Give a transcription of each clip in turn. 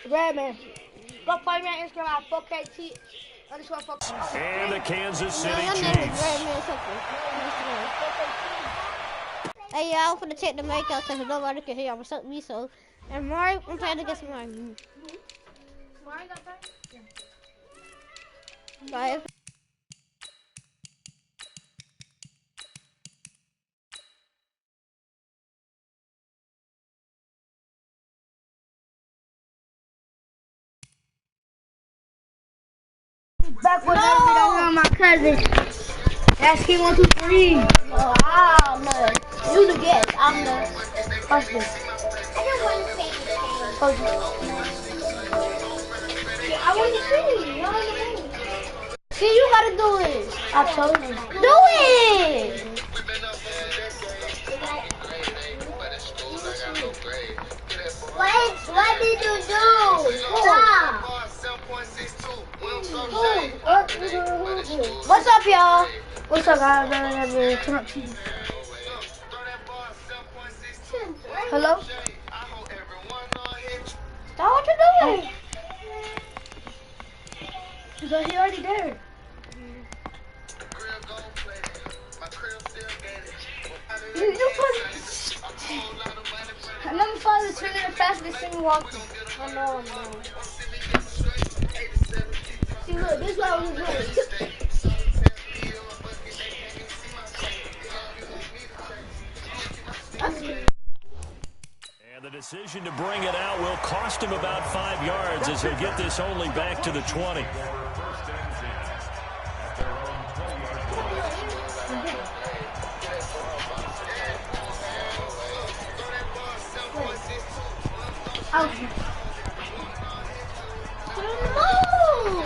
Redman. Go follow me on Instagram at 4KT. And the Kansas City Chiefs. Hey, y'all, I'm gonna take the mic out because nobody can hear. I'm gonna suck me so. And Mari, I'm trying to get some Mari. Mari got that? Yeah. Right. Back with my cousin. That's King 1, 2, 3. Oh, I'm you the guest. I'm the husband. I don't want to say I want to see. See, you gotta do it. I told you. Do it. What did you do? Stop. What's up, y'all? What's up, guys? Come up to you. Hello? Stop what you doing. Because he already there. You put... I never thought it was turning the fastest thing walking. I know. See, look, this is what I was doing. And the decision to bring it out will cost him about 5 yards as he'll get this only back to the 20.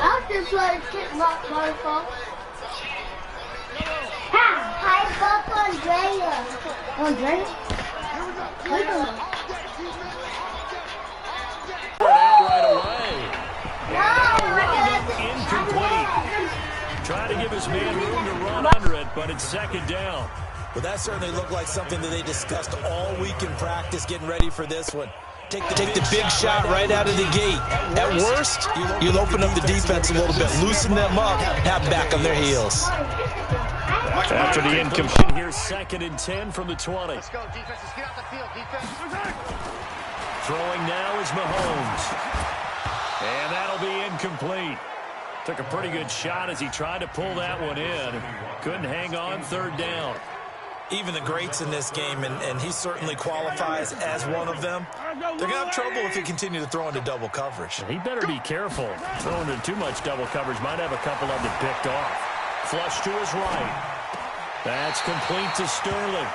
I'll just let it kick my fault. High buck Andrea. Andrea? Right away. Incomplete. Trying to give his man room to run under it, but it's second down. Well, that certainly looked like something that they discussed all week in practice, getting ready for this one. Take the big shot right out of the gate. At worst, you'll open up the defense a little bit, loosen them up, have back on their heels. After the incomplete, here's 2nd and 10 from the 20. Let's go, defense. Let's get out the field, defense. Throwing now is Mahomes. And that'll be incomplete. Took a pretty good shot as he tried to pull that one in. Couldn't hang on, 3rd down. Even the greats in this game, and he certainly qualifies as one of them, they're going to have trouble if they continue to throw into double coverage. He better be careful. Throwing into too much double coverage might have a couple of them picked off. Flush to his right. That's complete to Sterling.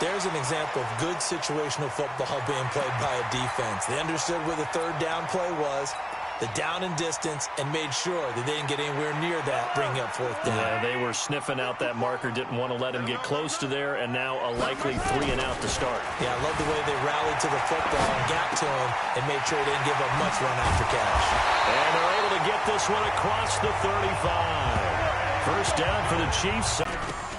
There's an example of good situational football being played by a defense. They understood where the 3rd down play was, the down and distance, and made sure that they didn't get anywhere near that, bringing up 4th down. Yeah, they were sniffing out that marker, didn't want to let him get close to there, and now a likely 3 and out to start. Yeah, I love the way they rallied to the football and got to him and made sure they didn't give up much run after catch. And they're able to get this one across the 35. First down for the Chiefs.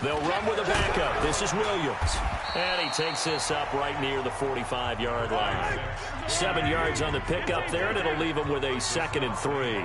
They'll run with a backup. This is Williams. And he takes this up right near the 45-yard line. 7 yards on the pickup there, and it'll leave him with a 2nd and 3.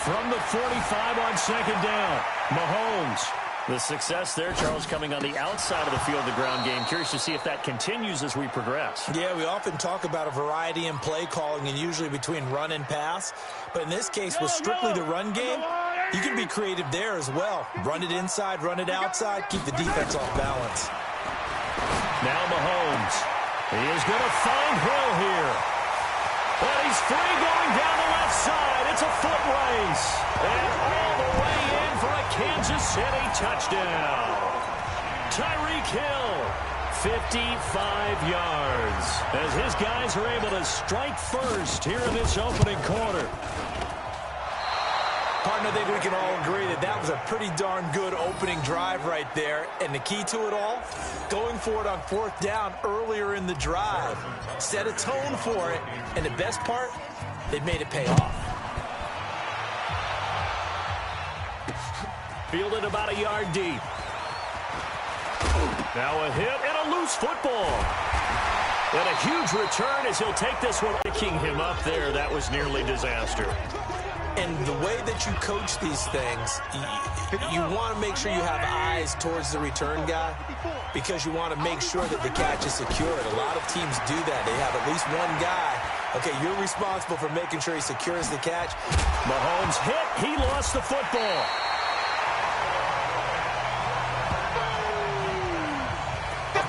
From the 45 on 2nd down, Mahomes. The success there, Charles, coming on the outside of the field, the ground game. Curious to see if that continues as we progress. Yeah, we often talk about a variety in play calling and usually between run and pass. But in this case, with strictly the run game, you can be creative there as well. Run it inside, run it outside, keep the defense off balance. Now Mahomes. He is going to find Hill here. But he's free going down the left side. It's a foot race. And all the way in for a Kansas City touchdown. Tyreek Hill, 55 yards. As his guys are able to strike first here in this opening quarter. Partner, I think we can all agree that that was a pretty darn good opening drive right there. And the key to it all, going for it on 4th down earlier in the drive. Set a tone for it. And the best part, they made it pay off. Fielded about a yard deep. Now a hit and a loose football. And a huge return as he'll take this one. Picking him up there, that was nearly disaster. And the way that you coach these things, you want to make sure you have eyes towards the return guy because you want to make sure that the catch is secured. A lot of teams do that. They have at least one guy. Okay, you're responsible for making sure he secures the catch. Mahomes hit. He lost the football.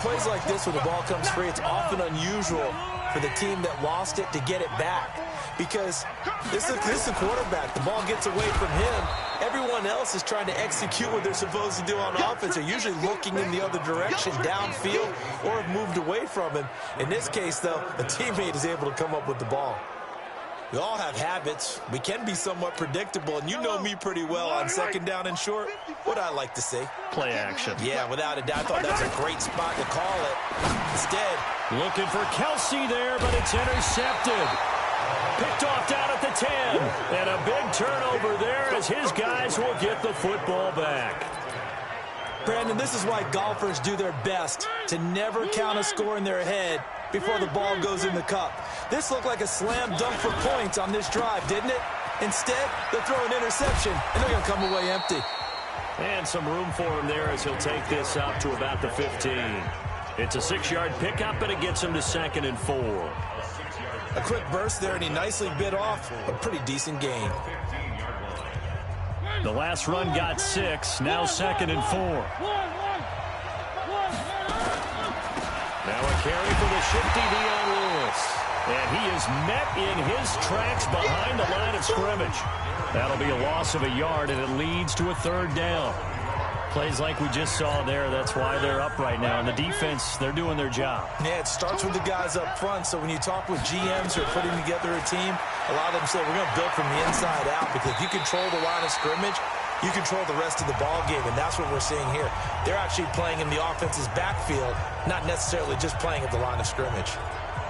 Plays like this when the ball comes free, it's often unusual for the team that lost it to get it back because this is the quarterback. The ball gets away from him. Everyone else is trying to execute what they're supposed to do on offense. They're usually looking in the other direction, downfield, or have moved away from him. In this case, though, a teammate is able to come up with the ball. We all have habits. We can be somewhat predictable, and you know me pretty well on second down and short. What I like to see. Play action. Yeah, without a doubt. I thought that's a great spot to call it. Instead, looking for Kelsey there, but it's intercepted. Picked off down at the 10. And a big turnover there as his guys will get the football back. Brandon, this is why golfers do their best to never count a score in their head before the ball goes in the cup. This looked like a slam dunk for points on this drive, didn't it? Instead, they'll throw an interception, and they're going to come away empty. And some room for him there as he'll take this up to about the 15. It's a 6-yard pickup, and it gets him to 2nd and 4. A quick burst there, and he nicely bit off a pretty decent gain. The last run got 6, now 2nd and 4. Now a carry for the shifty Dion Lewis. And he is met in his tracks behind the line of scrimmage. That'll be a loss of a yard, and it leads to a 3rd down. Plays like we just saw there, that's why they're up right now. And the defense, they're doing their job. Yeah, it starts with the guys up front. So when you talk with GMs who are putting together a team, a lot of them say, we're going to build from the inside out. Because if you control the line of scrimmage, you control the rest of the ball game, and that's what we're seeing here. They're actually playing in the offense's backfield, not necessarily just playing at the line of scrimmage.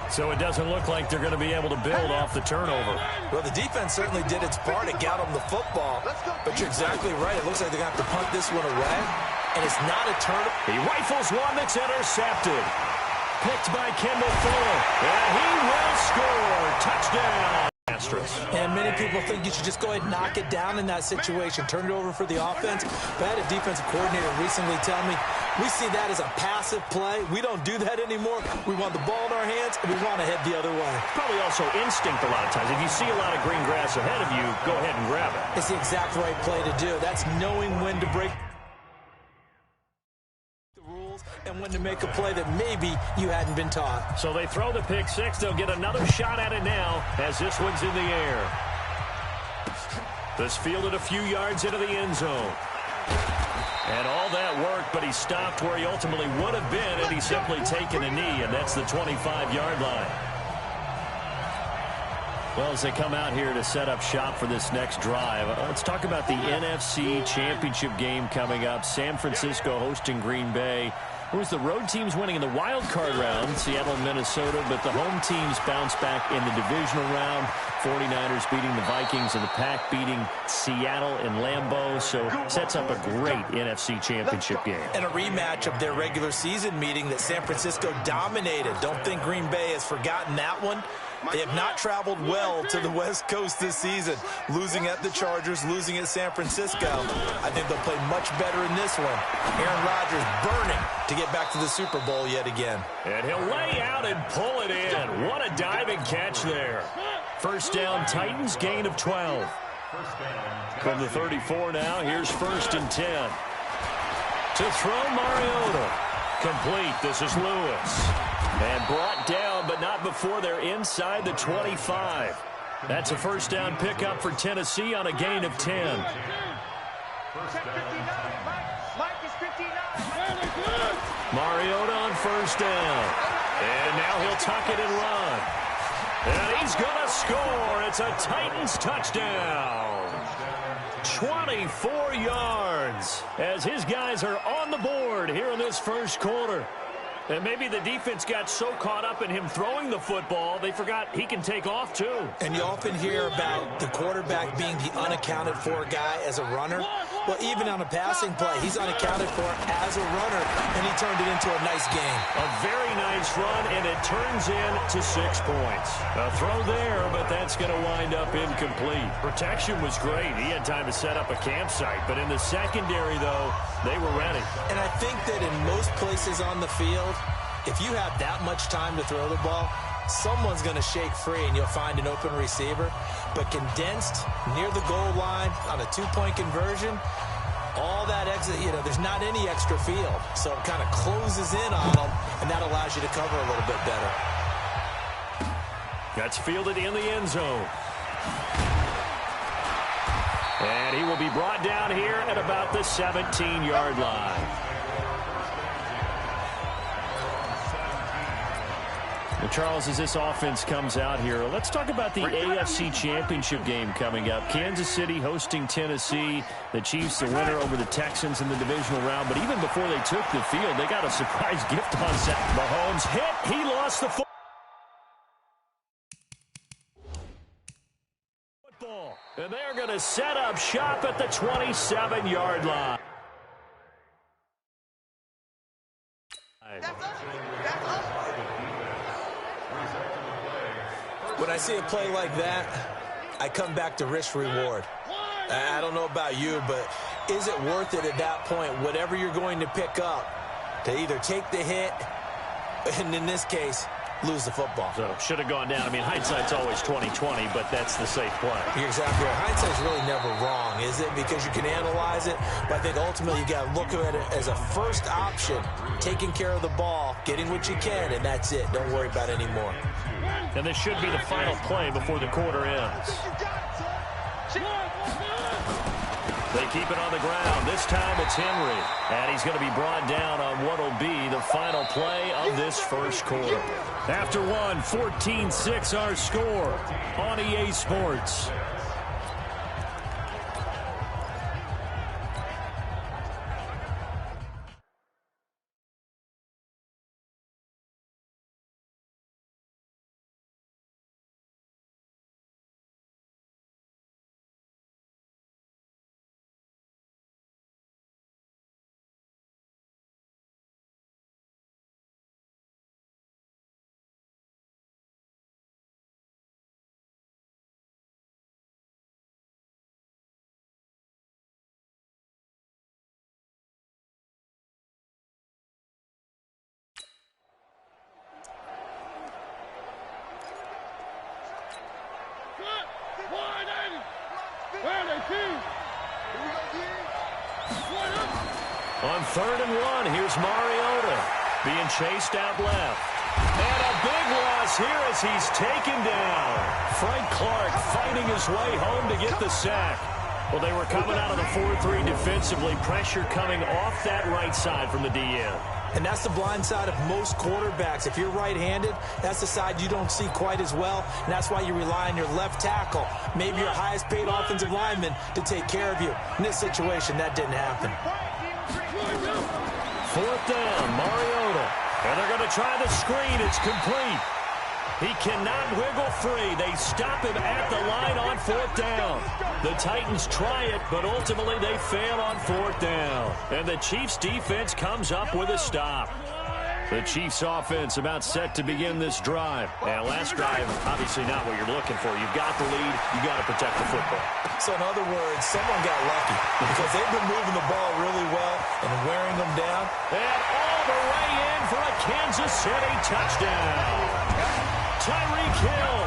So it doesn't look like they're going to be able to build off the turnover. Well, the defense certainly did its part. It got them the football. But you're exactly right. It looks like they're going to have to punt this one away. And it's not a turnover. He rifles one that's intercepted. Picked by Kendall Fuller. And he will score. Touchdown. And many people think you should just go ahead and knock it down in that situation. Turn it over for the offense. But I had a defensive coordinator recently tell me, we see that as a passive play. We don't do that anymore. We want the ball in our hands, and we want to head the other way. Probably also instinct a lot of times. If you see a lot of green grass ahead of you, go ahead and grab it. It's the exact right play to do. That's knowing when to break the rules and when to make a play that maybe you hadn't been taught. So they throw the pick six. They'll get another shot at it now as this one's in the air. This fielded a few yards into the end zone. And all that work, but he stopped where he ultimately would have been had he simply taken a knee, and that's the 25-yard line. Well, as they come out here to set up shop for this next drive, let's talk about the NFC Championship game coming up. San Francisco hosting Green Bay. It was the road teams winning in the wild card round, Seattle and Minnesota, but the home teams bounced back in the divisional round. 49ers beating the Vikings and the Pack beating Seattle in Lambeau, so sets up a great NFC Championship game. And a rematch of their regular season meeting that San Francisco dominated. Don't think Green Bay has forgotten that one. They have not traveled well to the West Coast this season. Losing at the Chargers, losing at San Francisco. I think they'll play much better in this one. Aaron Rodgers burning to get back to the Super Bowl yet again. And he'll lay out and pull it in. What a diving catch there. First down, Titans, gain of 12. From the 34 now, here's 1st and 10. To throw, Mariota. Complete. This is Lewis. And brought down, but not before they're inside the 25. That's a first down pickup for Tennessee on a gain of 10. Mariota on first down. And now he'll tuck it and run. And he's going to score. It's a Titans touchdown. 24 yards as his guys are on the board here in this first quarter. And maybe the defense got so caught up in him throwing the football, they forgot he can take off too. And you often hear about the quarterback being the unaccounted for guy as a runner. Well, even on a passing play, he's unaccounted for as a runner, and he turned it into a nice game. A very nice run, and it turns into 6 points. A throw there, but that's going to wind up incomplete. Protection was great. He had time to set up a campsite, but in the secondary, though, they were ready. And I think that in most places on the field, if you have that much time to throw the ball, someone's going to shake free and you'll find an open receiver. But condensed near the goal line on a two-point conversion, all that exit, there's not any extra field. So it kind of closes in on them, and that allows you to cover a little bit better. That's fielded in the end zone. And he will be brought down here at about the 17-yard line. Well, Charles, as this offense comes out here, let's talk about the AFC Championship game coming up. Kansas City hosting Tennessee. The Chiefs the winner over the Texans in the divisional round. But even before they took the field, they got a surprise gift on set. Mahomes hit. He lost the football. And they're going to set up shop at the 27-yard line. When I see a play like that, I come back to risk-reward. I don't know about you, but is it worth it at that point, whatever you're going to pick up, to either take the hit, and in this case, lose the football? So should have gone down. I mean, hindsight's always 20/20, but that's the safe play. You're exactly right. Hindsight's really never wrong, is it? Because you can analyze it, but I think ultimately you got to look at it as a first option, taking care of the ball, getting what you can, and that's it. Don't worry about it anymore. And this should be the final play before the quarter ends. They keep it on the ground. This time it's Henry. And he's going to be brought down on what will be the final play of this first quarter. After one, 14-6 our score on EA Sports. On 3rd and 1, here's Mariota being chased out left. And a big loss here as he's taken down. Frank Clark fighting his way home to get the sack. Well, they were coming out of the 4-3 defensively. Pressure coming off that right side from the DN. And that's the blind side of most quarterbacks. If you're right-handed, that's the side you don't see quite as well. And that's why you rely on your left tackle, maybe your highest-paid offensive lineman, to take care of you. In this situation, that didn't happen. 4th down, Mariota. And they're going to try the screen. It's complete. He cannot wiggle free. They stop him at the line on 4th down. The Titans try it, but ultimately they fail on 4th down. And the Chiefs defense comes up with a stop. The Chiefs offense about set to begin this drive. And last drive, obviously not what you're looking for. You've got the lead. You've got to protect the football. So in other words, someone got lucky because they've been moving the ball really well and wearing them down. And all the way in for a Kansas City touchdown. Tyreek Hill.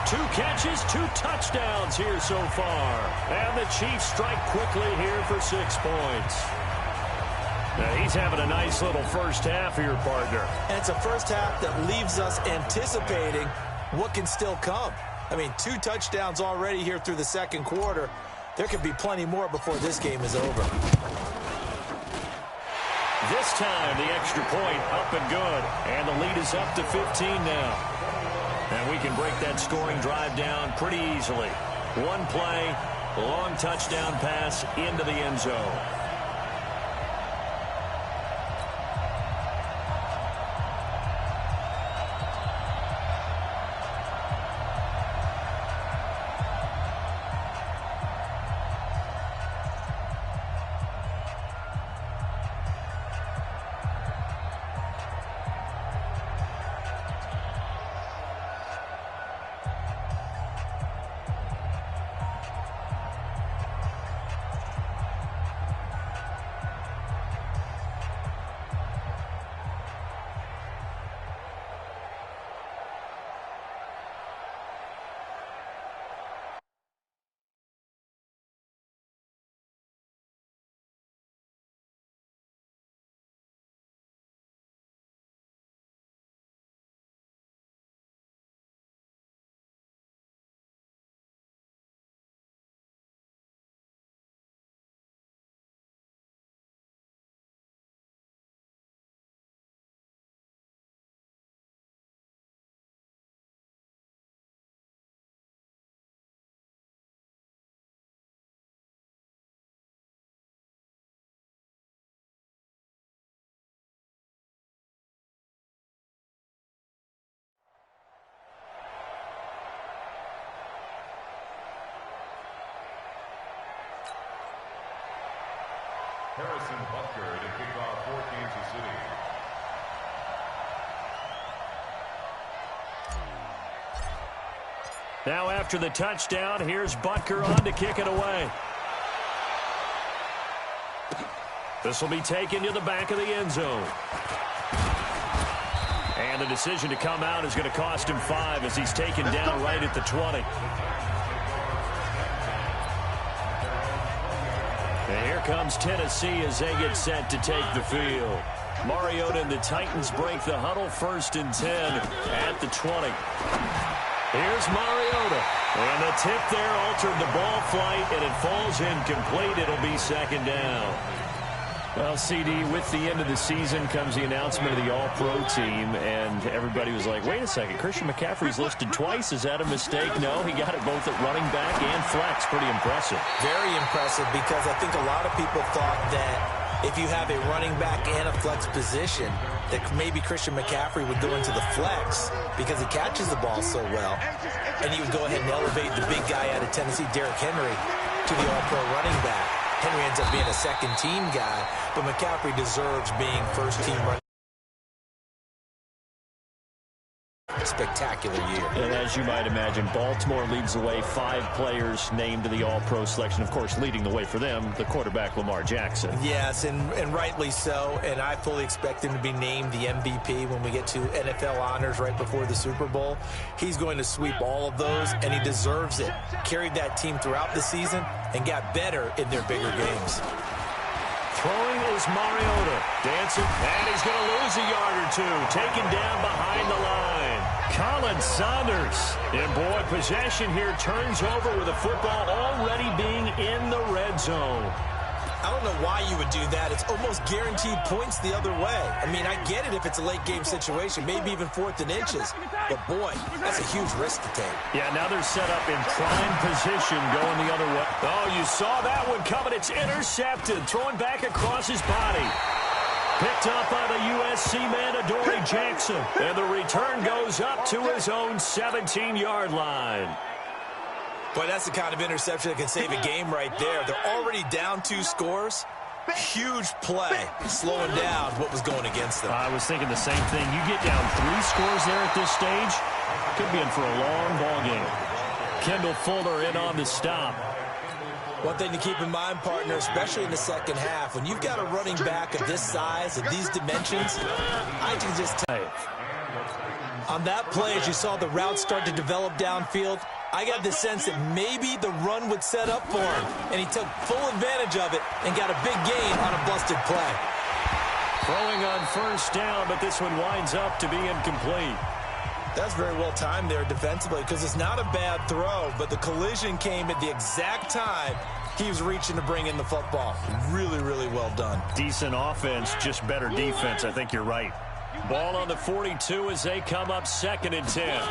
2 catches, 2 touchdowns here so far. And the Chiefs strike quickly here for 6 points. Now he's having a nice little first half here, partner. And it's a first half that leaves us anticipating what can still come. I mean, 2 touchdowns already here through the second quarter. There could be plenty more before this game is over. This time, the extra point up and good. And the lead is up to 15 now. And we can break that scoring drive down pretty easily. 1 play, long touchdown pass into the end zone. Now after the touchdown, here's Butker on to kick it away. This will be taken to the back of the end zone. And the decision to come out is going to cost him 5 as he's taken down right at the 20. And here comes Tennessee as they get set to take the field. Mariota and the Titans break the huddle, 1st and 10 at the 20. Here's Mariota. And the tip there altered the ball flight, and it falls incomplete. It'll be 2nd down. Well, CD, with the end of the season comes the announcement of the All-Pro team, and everybody was like, wait a second, Christian McCaffrey's listed twice. Is that a mistake? No, he got it both at running back and flex. Pretty impressive. Very impressive, because I think a lot of people thought that if you have a running back and a flex position, that maybe Christian McCaffrey would go into the flex because he catches the ball so well, and he would go ahead and elevate the big guy out of Tennessee, Derrick Henry, to the All-Pro running back. Henry ends up being a second-team guy, but McCaffrey deserves being first-team running. Spectacular year. And as you might imagine, Baltimore leads the way. 5 players named to the All-Pro selection. Of course, leading the way for them, the quarterback Lamar Jackson. Yes, and rightly so. And I fully expect him to be named the MVP when we get to NFL honors right before the Super Bowl. He's going to sweep all of those, and he deserves it. Carried that team throughout the season and got better in their bigger games. Throwing is Mariota. Dancing, and he's going to lose a yard or 2. Taken down behind the line. Colin Saunders. And boy, possession here turns over with the football already being in the red zone. I don't know why you would do that. It's almost guaranteed points the other way. I mean, I get it if it's a late game situation, maybe even 4th and inches. But boy, that's a huge risk to take. Yeah, now they're set up in prime position going the other way. Oh, you saw that one coming. It's intercepted. Throwing back across his body. Picked up by the USC man, Adoree Jackson. And the return goes up to his own 17-yard line. Boy, that's the kind of interception that can save a game right there. They're already down 2 scores. Huge play, slowing down what was going against them. I was thinking the same thing. You get down 3 scores there at this stage, could be in for a long ball game. Kendall Fuller in on the stop. One thing to keep in mind, partner, especially in the second half, when you've got a running back of this size, of these dimensions, I can just tell you. On that play, as you saw the route start to develop downfield, I got the sense that maybe the run would set up for him, and he took full advantage of it and got a big gain on a busted play. Throwing on 1st down, but this one winds up to be incomplete. That's very well timed there defensively, because it's not a bad throw, but the collision came at the exact time he was reaching to bring in the football. Really, really well done. Decent offense, just better defense. I think you're right. Ball on the 42 as they come up 2nd and 10.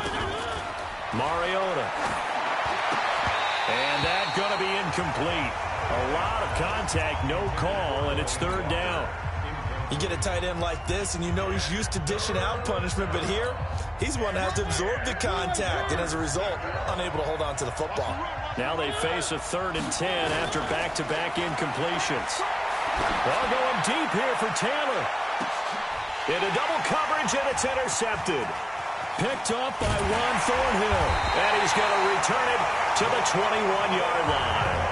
Mariota. And that's going to be incomplete. A lot of contact, no call, and it's 3rd down. You get a tight end like this, and you know he's used to dishing out punishment, but here, he's one that has to absorb the contact, and as a result, unable to hold on to the football. Now they face a 3rd and 10 after back-to-back incompletions. Ball going deep here for Taylor. Into double coverage, and it's intercepted. Picked up by Juan Thornhill, and he's going to return it to the 21-yard line.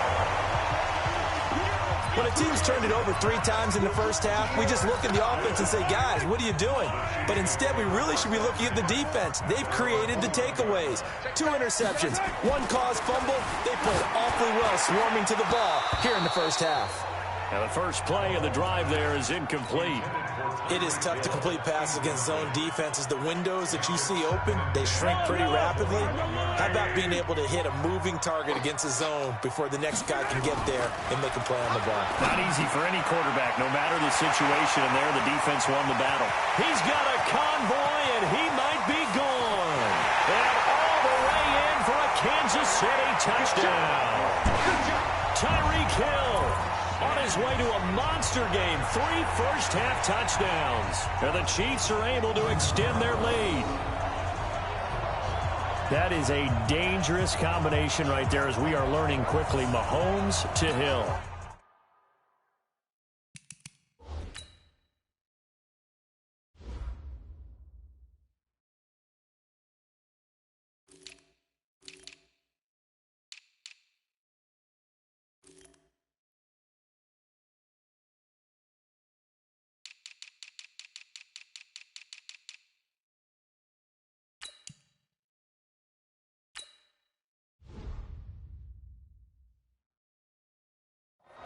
When a team's turned it over 3 times in the first half, we just look at the offense and say, guys, what are you doing? But instead, we really should be looking at the defense. They've created the takeaways. 2 interceptions, 1 caused fumble. They played awfully well swarming to the ball here in the first half. And the first play of the drive there is incomplete. It is tough to complete passes against zone defenses. The windows that you see open, they shrink pretty rapidly. How about being able to hit a moving target against a zone before the next guy can get there and make a play on the ball? Not easy for any quarterback, no matter the situation, and there the defense won the battle. He's got a convoy, and he might be gone. And all the way in for a Kansas City touchdown. Tyreek Hill on his way to a monster game. 3 first-half touchdowns. And the Chiefs are able to extend their lead. That is a dangerous combination right there as we are learning quickly. Mahomes to Hill.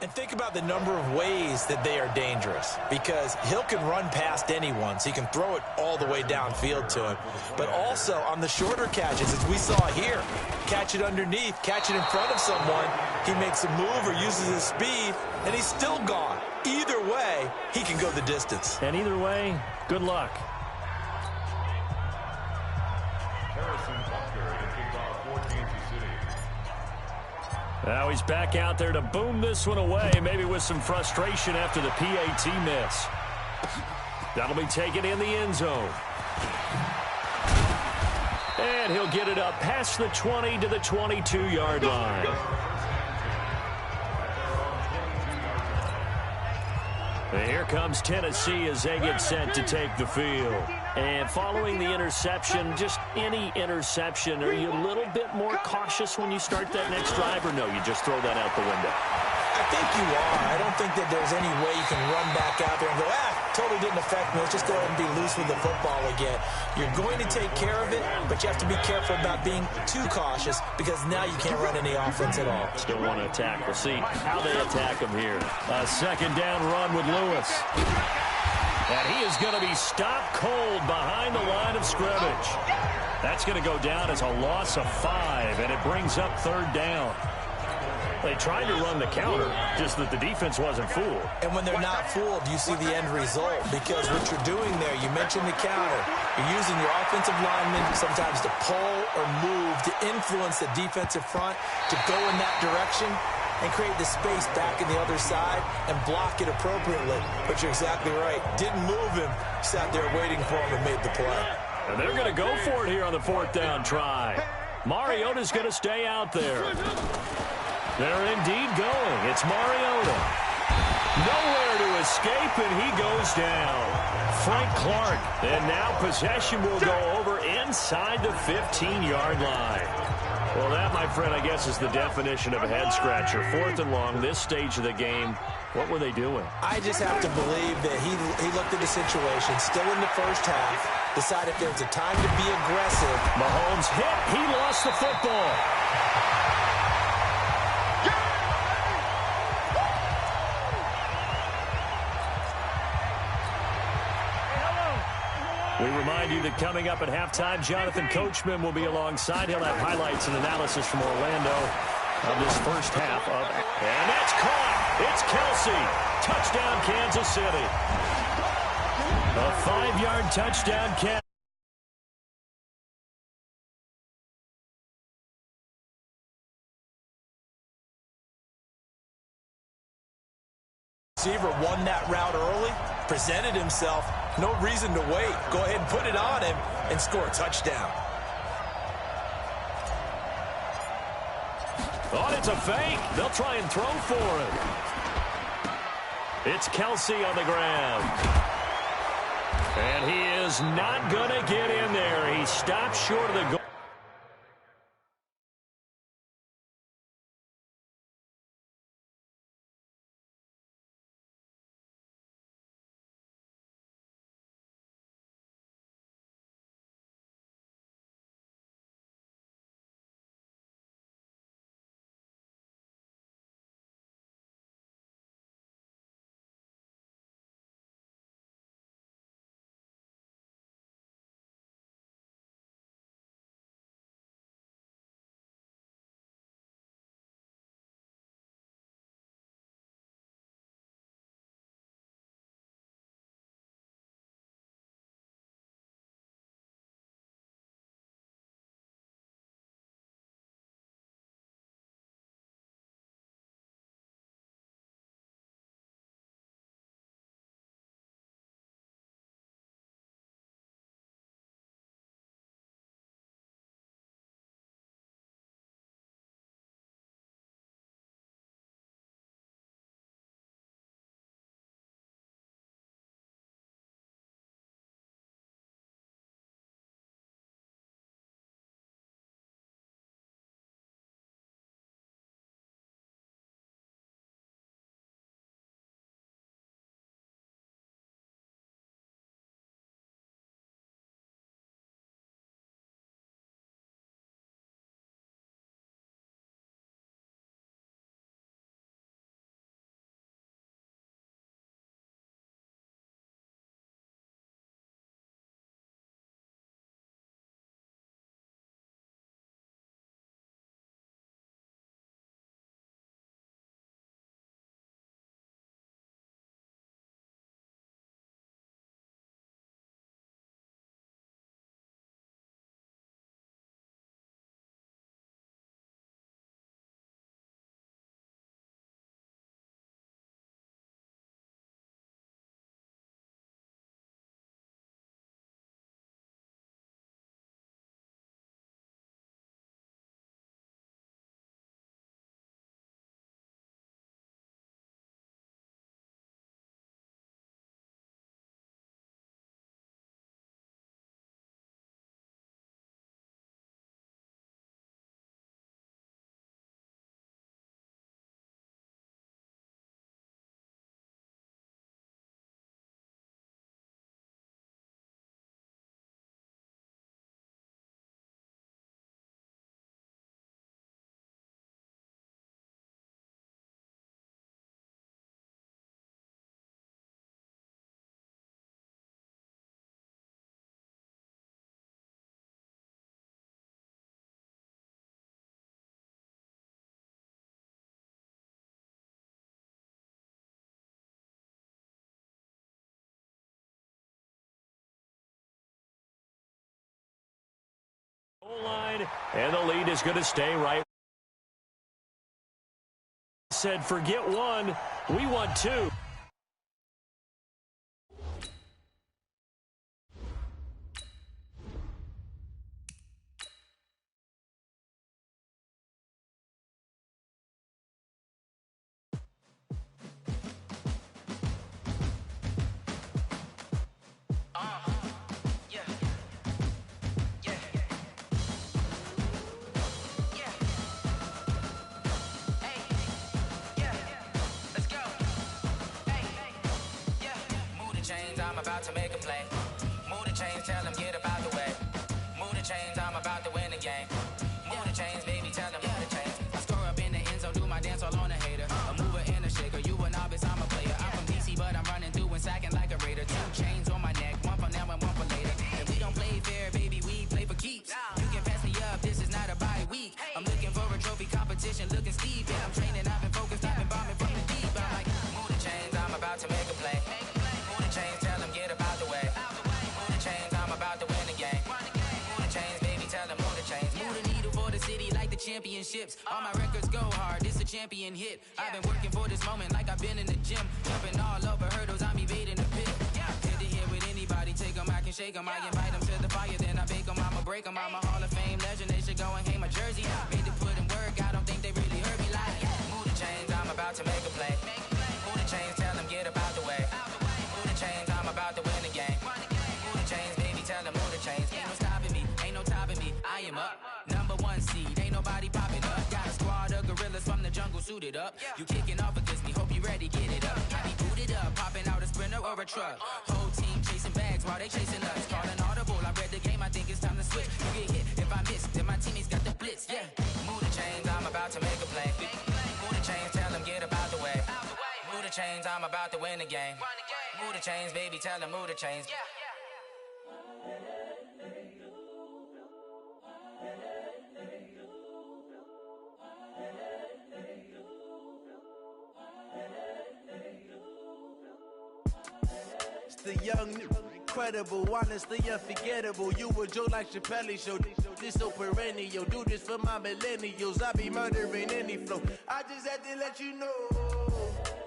And think about the number of ways that they are dangerous, because Hill can run past anyone, so he can throw it all the way downfield to him. But also on the shorter catches, as we saw here, catch it underneath, catch it in front of someone, he makes a move or uses his speed, and he's still gone. Either way, he can go the distance. And either way, good luck. Now he's back out there to boom this one away, maybe with some frustration after the PAT miss. That'll be taken in the end zone. And he'll get it up past the 20 to the 22-yard line. And here comes Tennessee as they get set to take the field. And following the interception, just any interception, are you a little bit more cautious when you start that next drive, or no, you just throw that out the window? I think you are. I don't think that there's any way you can run back out there and go, totally didn't affect me. Let's just go ahead and be loose with the football again. You're going to take care of it, but you have to be careful about being too cautious, because now you can't run any offense at all. Still want to attack. We'll see how they attack him here. A second down run with Lewis. And he is going to be stopped cold behind the line of scrimmage. That's going to go down as a loss of 5, and it brings up third down. They tried to run the counter, just that the defense wasn't fooled. And when they're not fooled, you see the end result, because what you're doing there, you mentioned the counter. You're using your offensive linemen sometimes to pull or move to influence the defensive front to go in that direction and create the space back in the other side and block it appropriately. But you're exactly right. Didn't move him, sat there waiting for him and made the play. And they're going to go for it here on the fourth down try. Mariota's going to stay out there. They're indeed going. It's Mariota. Nowhere to escape, and he goes down. Frank Clark. And now possession will go over inside the 15-yard line. Well, that, my friend, I guess is the definition of a head-scratcher. Fourth and long, this stage of the game. What were they doing? I just have to believe that he looked at the situation, still in the first half, decided if there was a time to be aggressive. Mahomes hit. He lost the football. We remind you that coming up at halftime, Jonathan Coachman will be alongside. He'll have highlights and analysis from Orlando of this first half of. And that's caught. It's Kelsey. Touchdown, Kansas City. A 5-yard touchdown catch. Receiver won that route early, presented himself. No reason to wait. Go ahead and put it on him and score a touchdown. Oh, it's a fake. They'll try and throw for it. It's Kelsey on the ground. And he is not going to get in there. He stopped short of the goal. side, and the lead is going to stay right. Said forget one, we want two. I'm about to make a play. Move the chains, tell them get up out the way. Move the chains, I'm about to win the game. Move the chains, baby, tell them move the chains. I score up in the end zone, do my dance all on a hater. A mover and a shaker, you a novice, I'm a player. I'm from DC, but I'm running through and sacking like a raider. 2 chains on my neck, one for now and one for later. If we don't play fair, baby, we play for keeps. You can pass me up, this is not a bye week. I'm looking for a trophy competition, looking steep. Yeah, I'm training, I've been focused, I've been bombing from the deep. I'm like, move the chains, I'm about to make a play. Move the chains, tell them get up out the way. Move the chains, I'm about to win the game. Move the chains, baby, tell them move the chains. Move the needle for the city like the championships. All my records go hard, this a champion hit. I've been working for this moment like I've been in the gym. Jumping all over hurdles, I'm evading the pit. Hit to hit with anybody, take them, I can shake them. I invite them to the fire, then I bake them, I'ma break them. I'm a Hall of Fame legend, they should go and hang my jersey. Made to put in work, I don't think they really heard me like. Move the chains, I'm about to make a play. Move the chains, tell them get up out the way. Move the chains, I'm about to win the game. Move the chains, baby, tell them move the chains. Ain't no stopping me, ain't no topping me. I am up, #1 seed, ain't nobody popping up. Got a squad of gorillas from the jungle suited up. You kicking off against me, hope you ready, get it up. I be booted up, popping out a sprinter or a truck. Whole team chasing bags while they chasing us. Calling audible, I read the game, I think it's time to switch. You get hit if I miss, then my teammates got the blitz, yeah. Move the chains, I'm about to make a play. Move the chains, tell them get up out the way. Move the chains, I'm about to win the game. Move the chains, baby, tell them move the chains. It's the young, incredible, honestly unforgettable. You a Joe like Chappelle show. This so perennial. Do this for my millennials. I be murdering any flow. I just had to let you know.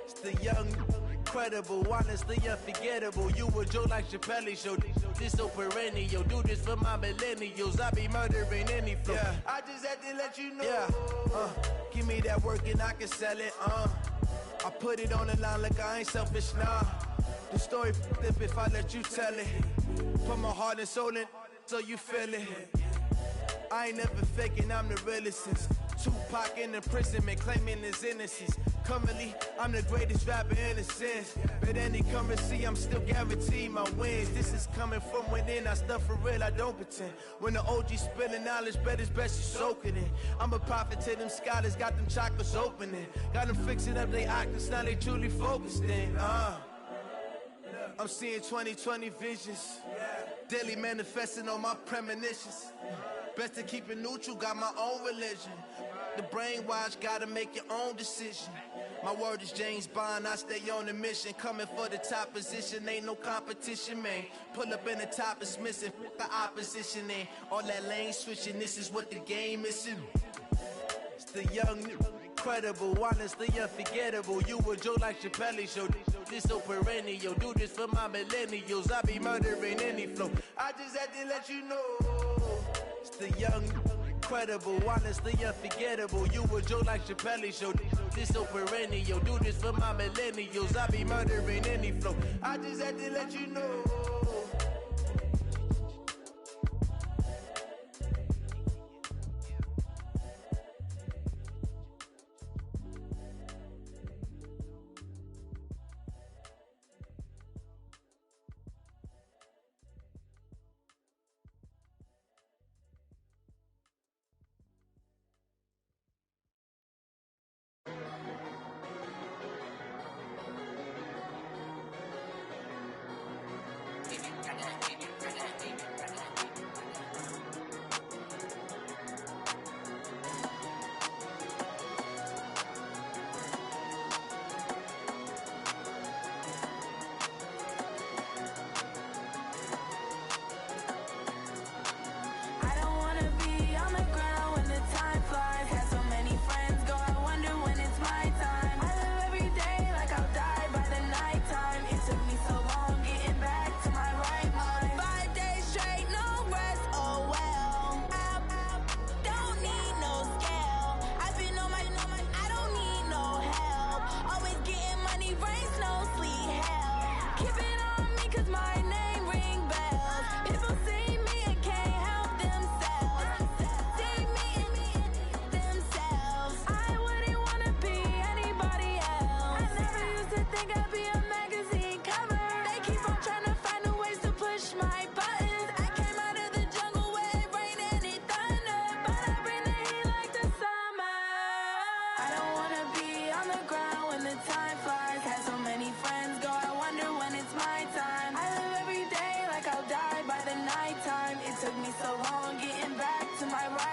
It's the young, incredible, honestly unforgettable. You a Joe like Chappelle show. This so perennial. Do this for my millennials. I be murdering any flow. Yeah. I just had to let you know. Yeah. Give me that work and I can sell it. I put it on the line like I ain't selfish, nah. The story flip if I let you tell it. Put my heart and soul in so you feel it. I ain't never faking, I'm the realest since Tupac in imprisonment, claiming his innocence. Currently, I'm the greatest rapper in a sense. But any currency, I'm still guaranteed my wins. This is coming from within, I stuff for real, I don't pretend. When the OG spilling knowledge, bet it's best you soak it in. I'm a prophet to them scholars, got them chakras opening. Got them fixing up they octaves, now they truly focused in. I'm seeing 2020 visions. Daily manifesting on my premonitions. Best to keep it neutral, got my own religion. The brainwash, gotta make your own decision. My word is James Bond, I stay on the mission. Coming for the top position, ain't no competition, man. Pull up in the top, it's missing, the opposition ain't. All that lane switching, this is what the game is. It's the young, incredible, honestly unforgettable. You a Joe like Chappelle show. This so perennial. Do this for my millennials. I be murdering any flow. I just had to let you know. It's the young, incredible, honestly unforgettable. You a Joe like Chappelle show. This so perennial. Do this for my millennials. I be murdering any flow. I just had to let you know.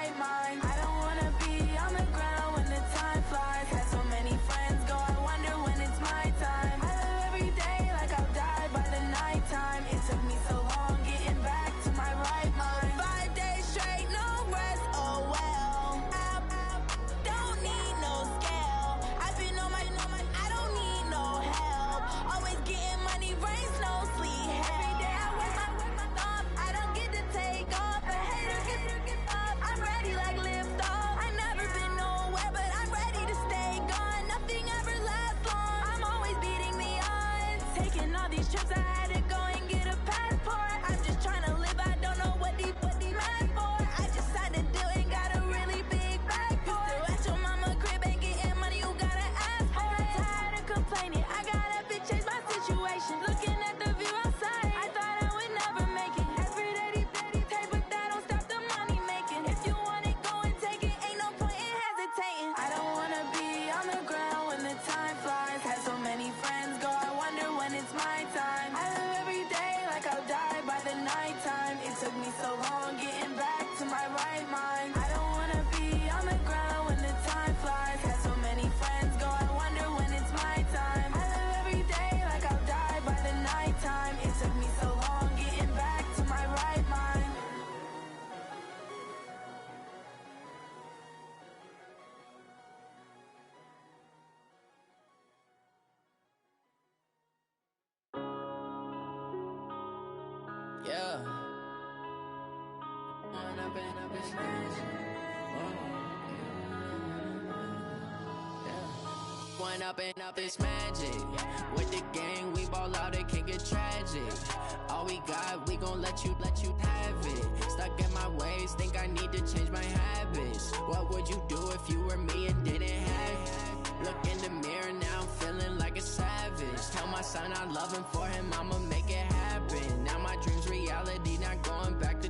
right mind. I don't wanna be on the ground when the time flies. Had so many friends go, I wonder when it's my time. I live every day like I'll die by the nighttime. It took me so long getting back to my right mind. 5 days straight, no rest, oh well. Don't need no scale. I've been on my, I don't need no help. Always getting money, rains, no sleep. Every day I work my thumb. I don't get to take off. A hater get up. I'm ready like lift off. I never been nowhere, but I'm ready to stay gone. Nothing ever lasts long. I'm always beating the odds. Taking all these trips, I had to go and get a passport. I'm just trying to live. I don't know what the mad for. I just had to do it. Got a really big bag for it. Still at your mama crib ain't getting money. You gotta ask for it. I'm tired of complaining. I gotta change my situation. Looking at the view outside, I thought I would never make it. Every day they take, but that don't stop the money making. If you want it, go and take it. Ain't no point in hesitating. I don't wanna be on the ground when the time flies. Had so many friends go, I wonder when it's my time. I live every day like I'll die by the nighttime. It took me so long getting back to my right mind. I don't wanna be on the ground when the time flies. Had so many friends go, I wonder when it's my time. I live every day like I'll die by the nighttime. It took me so long getting back to my right mind. Yeah. One up and up is magic. With the gang, we ball out, it can get tragic. All we got, we gon' let you have it. Stuck in my ways, think I need to change my habits. What would you do if you were me and didn't have it? Look in the mirror now, I'm feeling like a savage. Tell my son I love him, for him I'ma make it happen. Now my dream's reality, not going back to.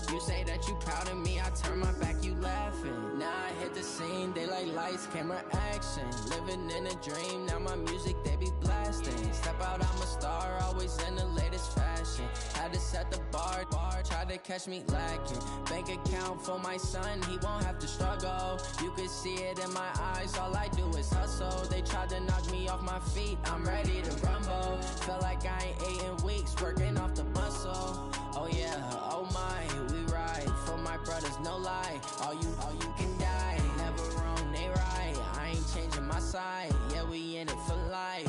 You say that you proud of me, I turn my back, you laughing. Now I hit the scene, they like lights, camera, action. Living in a dream, now my music, they be blasting. Step out, I'm a star, always in the latest fashion. Had to set the bar, try to catch me lacking. Bank account for my son, he won't have to struggle. You could see it in my eyes, all I do is hustle. They tried to knock me off my feet, I'm ready to rumble. Felt like I ain't ate in weeks, working off the muscle. Oh yeah, oh my, we ride for my brothers, no lie. All you can die, never wrong, they right. I ain't changing my side, yeah, we in it for life.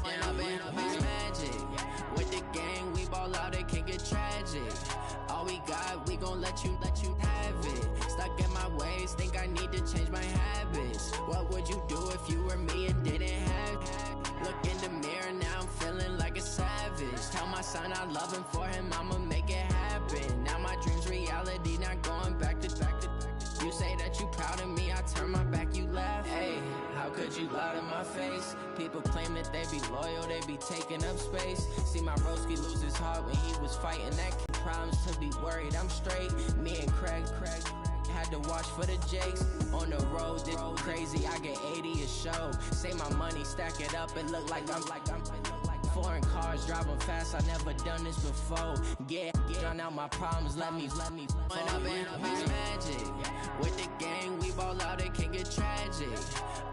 And I've been magic. With the gang, we ball out, it can get tragic. All we got, we gon' let you have it. Stuck in my ways, think I need to change my habits. What would you do if you were me and didn't have it? Look in the mirror, now I'm feeling like a savage. Tell my son I love him, for him I'ma make it happen. Now my dream's reality, not going back to. You say that you proud of me, I turn my back, you laugh. Hey, how could you lie to my face? People claim that they be loyal, they be taking up space. See my broski lose his heart when he was fighting that kid. Problems to be worried, I'm straight. Me and Craig had to watch for the Jakes. On the road, this crazy, I get 80 a show. Say my money, stack it up, it look like I'm foreign cars, driving fast, I never done this before. Yeah, drown out my problems, let me One up and up is magic. With the gang, we ball out, it can get tragic.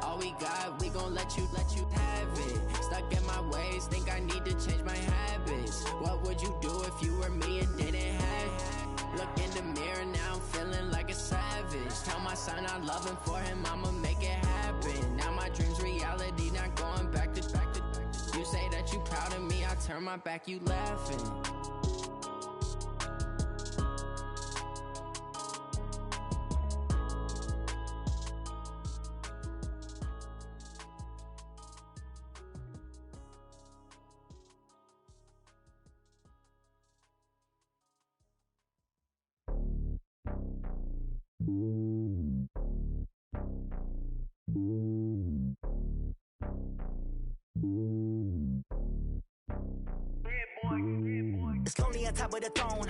All we got, we gon' let you have it. Stuck in my ways, think I need to change my habits. What would you do if you were me and didn't have it? Look in the mirror, now I'm feeling like a savage. Tell my son I love him, for him I'ma make it happen. Now my dream's reality, not going back to. You say that you proud of me, I turn my back, you laughing. It's lonely on top of the throne.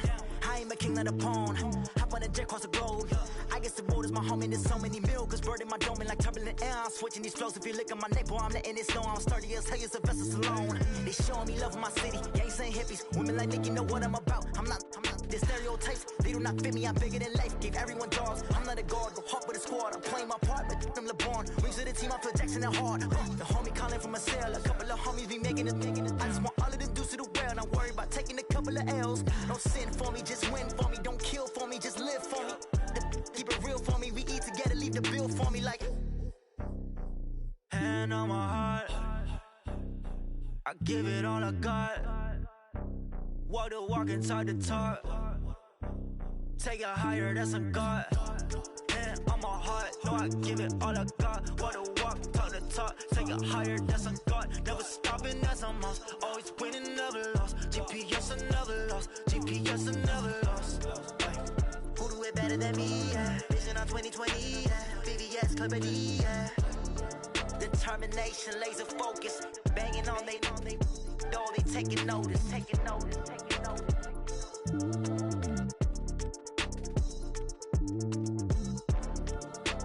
I am a king of the pawn. Hop on a jet across the globe. I guess the road is my home and there's so many milkers burning my dome like turbulent air. I'm switching these flows. If you look at my neck, boy, I'm letting it snow. I'm sturdy as hell as a vessel alone. They showing me love in my city. Gangs and hippies. Women like Nicky know what I'm about. I'm not The stereotypes, they do not fit me. I'm bigger than life. Gave everyone dogs. I'm not a guard, go hard with a squad. I'm playing my part, but I'm LeBron. Wings of the team, I feel Jackson and hard. The homie calling from a cell. A couple of homies be making it. I just want all of them dudes to the well. Not worry about taking a couple of L's. Don't sin for me, just win for me. Don't kill for me, just live for me. Keep it real for me. We eat together, leave the bill for me like. Hand on my heart, I give it all I got. Walk the walk and talk the talk. Take it higher, that's a God. Hand on my heart, no, I give it all I got. Walk the walk, talk the talk. Take it higher, that's a God. Never stopping, that's a must. Always winning, never lost. GPS, I never lost. GPS, I never lost. Who do it better than me? Yeah. Vision on 2020, yeah. VVS, Clippity, yeah. Determination, laser focus, banging on they door, they taking notice.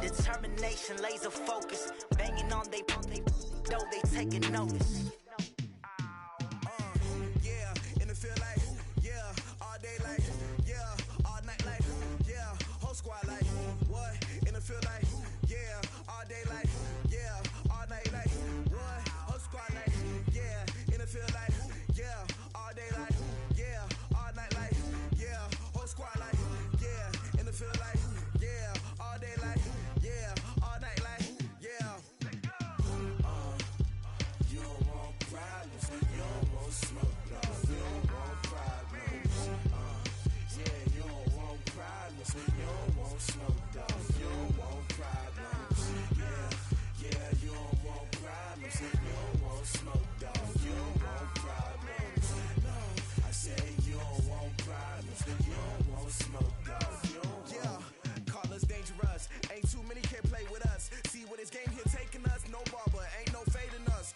Determination, laser focus, banging on they door, they taking notice. Yeah, in the field like, yeah, all day like, yeah, all night like, yeah, whole squad like, what? In the field like, yeah, all day like, yeah, all night like, what? Whole squad like, yeah, in the field like, yeah, all day like, yeah, all night like, yeah, whole squad like, yeah, in the field like, yeah, all day like, yeah, all night like, yeah. You don't want problems, you don't want smoke, no, you don't want problems. Yeah, you don't want problems, you don't want smoke, dog, you don't want problems. Yeah, you don't want problems, you don't want smoke, dog, you don't want problems. No, I say you don't want problems, you don't want smoke, dog, you don't want. Yeah, call us dangerous, ain't too many can play with us. See what this game here taking us, no barber, ain't no fading us.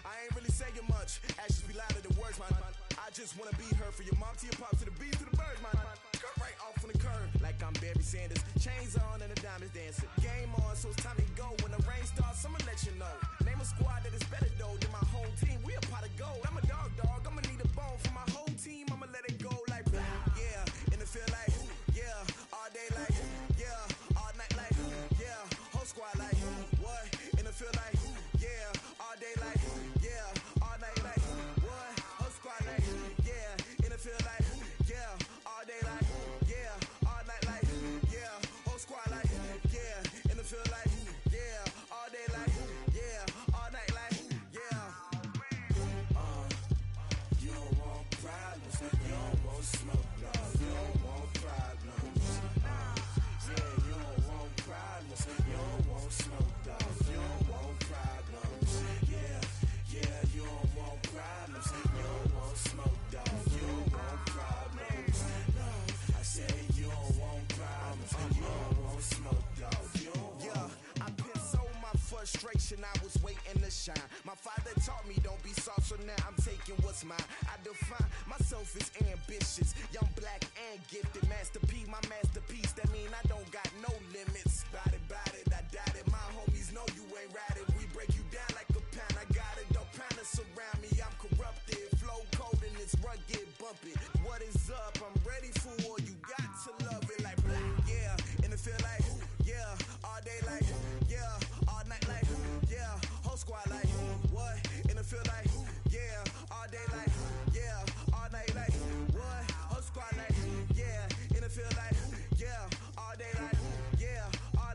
I ain't really saying much, actions be louder than words, man. I just wanna be her for your mom to your pop to the beat to the birds, man. Cut right off on the curve, like I'm Barry Sanders. Chains on and the diamonds dancing. Game on, so it's time to go. When the rain starts, I'ma let you know. Name a squad that is better though than my whole team. We a pot of gold. I'm a dog, I'ma need a bone for my whole team. I'ma let it go like, yeah, in the field like, yeah, all day like, yeah, all night like, yeah, whole squad like, what? In the field like, yeah, all day like, yeah, all night like, what? Whole squad like, yeah, in the field like, yeah, all day like, yeah, all night like, yeah, whole squad like, yeah, in the field like, yeah, all day like, yeah, all night like, yeah. You don't want problems, you don't want smoke, no, you don't want problems. Yeah, you don't want problems, you don't want smoke, dog, you don't want problems. Yeah, you don't want problems, you don't want smoke, dog, you don't want problems. No, I say you don't want problems, you don't want smoke, dog, you don't want. Yeah, I pin so my frustration, I was waiting to shine. My father taught me don't be soft, so now I'm taking what's mine. I define myself as ambitious, young, black, and gifted. Master P, my masterpiece, that mean I don't got no limits. Bout it, I doubt it. My homies know you ain't ratted. We break you down like a pound. I got it, don't pound us around me. I'm corrupted, flow cold and it's rugged, bumpy. What is up? I'm ready for war. You got to love it like black. Yeah, in the field like, yeah, all day like, yeah, all night like, yeah, whole squad like, what? In the field like, yeah, all day like, yeah, all night like, what? Whole squad like, yeah, in the field like, yeah, all day like, yeah, all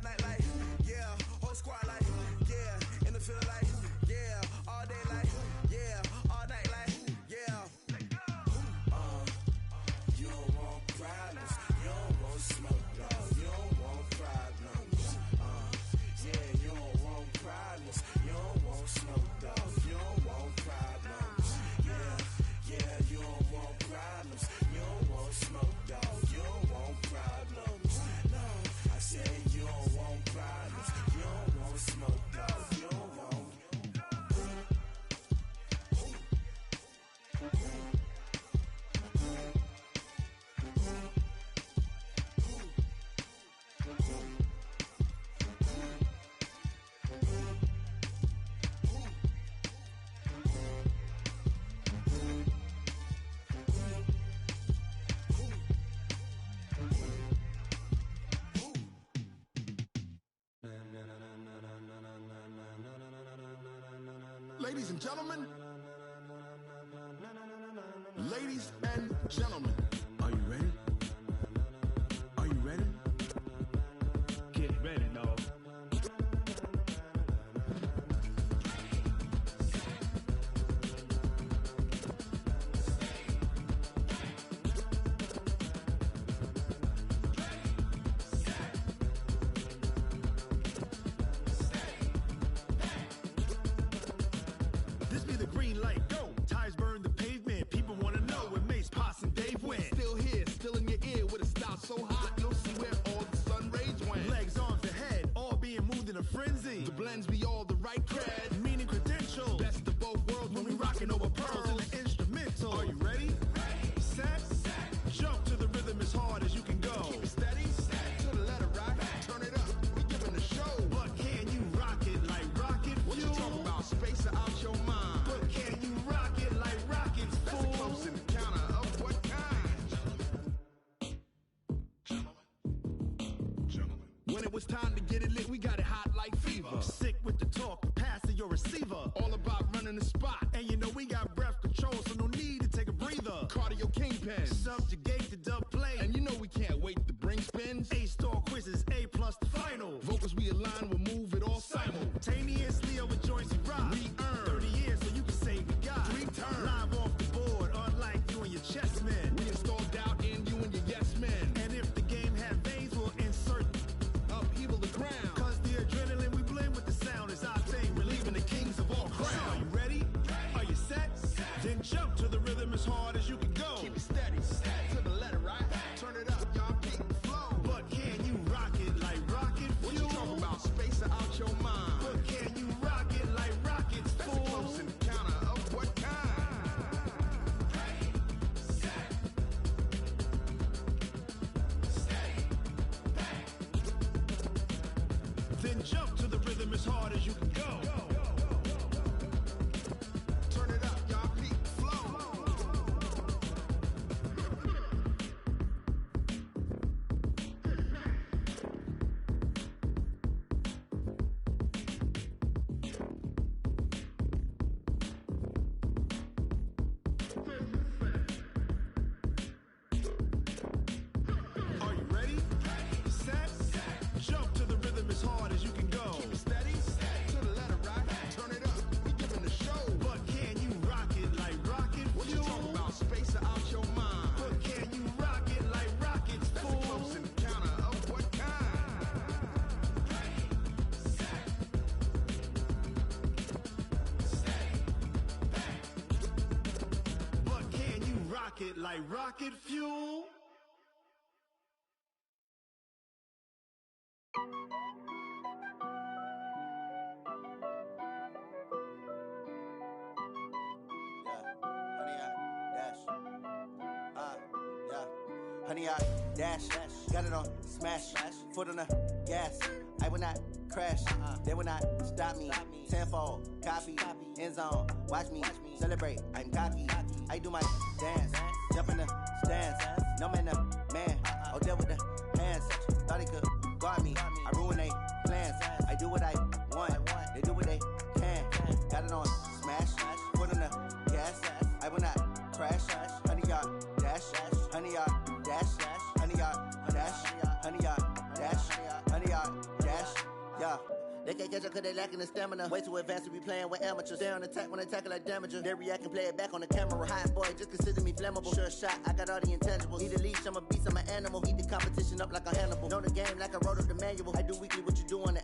Ladies and gentlemen. Ladies and gentlemen. Are you ready? Are you ready? Get ready, dog. This be the green light, go. Tires burn the pavement. People wanna know where Mace, Poss, and Dave went. Still here, still in your ear with a style so hot, you'll see where all the sun rays went. Legs, arms, and head, all being moved in a frenzy. The blends be all the right cred, meaning credentials. Best of both worlds when we rockin' over pearls in the instrumental. Are you ready? Set, jump to the rhythm as hard as you can go. Keep it steady, to the letter right. Turn it up, we giving the show. But can you rock it like rocket fuel? What you talking about? Space or out your mind? But can you rock it like rockets, fool? That's a close encounter of what kind? Gentlemen. When it was time to get it lit, we got it hot like fever. Sick with the talk, passing your receiver. All about running the spot. And you know we got breath control, so no need to take a breather. Cardio kingpin, subjugate the dub play. And you know we can't wait to bring spins. A-star quizzes, A+ the final. Vocals we align, we'll move it all simultaneously over joints we rock. We earn 30 years, so you can say we got 3 turns. Live off the board, unlike you and your chess men. We install doubt in you and your yes men. And if the game had veins, we'll insert upheaval the ground. Cause the adrenaline we blend with the sound is our thing, relieving the kings of all crowns. So are you ready? Are you set? Then jump to the rhythm as hard as you can go. Keep it steady, to the letter right. Turn it up, y'all keep the flow. But can you rock it like rocket fuel? What you talking about? Space or out your mind? But can you rock it like rockets, fool? That's a close encounter of what kind? Then jump to the rhythm as hard as you can go. Turn it up, y'all keep the flow. Are you ready? Set, jump to the rhythm as hard as you can go. Keep it steady, to the letter right. Turn it up, we giving the show. But can you rock it like rocket fuel? What you talking about? Space or out your mind? But can you rock it like rockets, fool? That's a close encounter of what kind? But can you rock it like rocket fuel? Honey, I dash, got it on smash, foot on the gas. I will not crash, they will not stop me. Tenfold, copy, end zone, watch me celebrate. I'm cocky, I do my dance, jump in the stands. No man, the man, oh, there with the hands. Thought he could guard me, I ruin they plans. I do what I want, they do what they can. Got it on smash, foot on the gas. I will not crash, honey, y'all dash, honey, y'all dash, honey, y'all dash, honey, y'all dash, honey, y'all dash, yeah. They can't catch up cause they lacking the stamina. Way too advanced to be playing with amateurs. They on attack when they tackle like damager. They react and play it back on the camera. Hot boy, just consider me flammable. Sure shot, I got all the intangibles. Need a leash, I'm a beast, I'm an animal. Heat the competition up like a Hannibal. Know the game like I wrote up the manual. I do weekly what you do on the